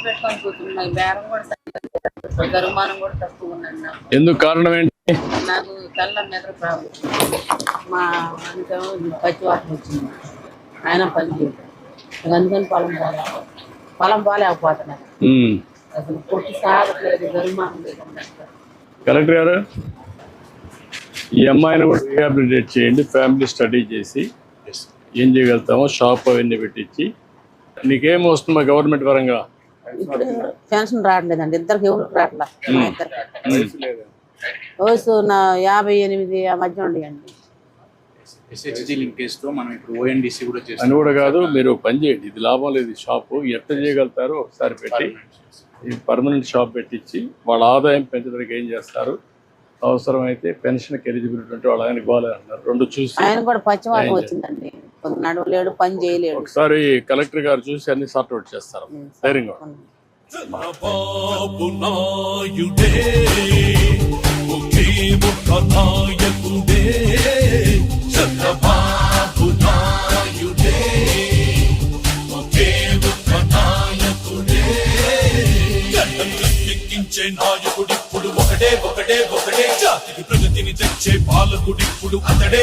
పెట్టుకొని కూర్చున్నాయి. బేరం కూడా గరుమానం కూడా తక్కువ ఉందండి నాకు. ఎందుకు కారణం ఏంటి? నాకు తెల్ల నిద్ర ప్రాబ్లం. మా అందుకేమో పచ్చివాసన వచ్చింది. ఆయన పని చేయదు. అందుకని పొలం పోలేకపోతున్నాను. అసలు పొట్టి సాగట్లేదు. గరుమానం లేకుండా. కలెక్టర్ గారు, ఈ అమ్మాయిని కూడా రీహాబిలిటేట్ చేయండి. ఫ్యామిలీ స్టడీ చేసి ఏం చేయగలుగుతామో షాప్ అవన్నీ పెట్టించి. నీకేం వస్తుందా గవర్నమెంట్ పరంగా? ఇప్పుడు పెన్షన్ రావట్లేదండి. ఇద్దరికి ఎవరు రావట్లేదు. వయసు 58 ఆ మధ్య ఉండేయండి. ఎస్హెచ్జి లింకేజ్తో మనం ఇప్పుడు ఓఎన్డీసీ కూడా చేస్తాం. అని కూడా కాదు, మీరు పని చేయండి. ఇది లాభం లేదు. షాపు ఎట్లా చేయగలుగుతారో ఒకసారి పెట్టి ఈ పర్మనెంట్ షాప్ పెట్టించి వాళ్ళ ఆదాయం పెంచడానికి ఏం చేస్తారు. అవసరమైతే పెన్షన్కి ఎలిజిబిలిటీ ఉంటే వాళ్ళు ఆయన ఇవ్వాలి అంటారు. రెండు చూసి ఆయన కూడా పచ్చివాసన వచ్చిందండి. నడవలేడు, పని చేయలేడు. ఒకసారి కలెక్టర్ గారు చూసి అన్ని సార్ట్అవుట్ చేస్తారు. ధైర్యంగా నాయకుడిప్పుడు ఒకటే జాతికి ప్రగతిని తెచ్చే పాలకుడిప్పుడు అతడే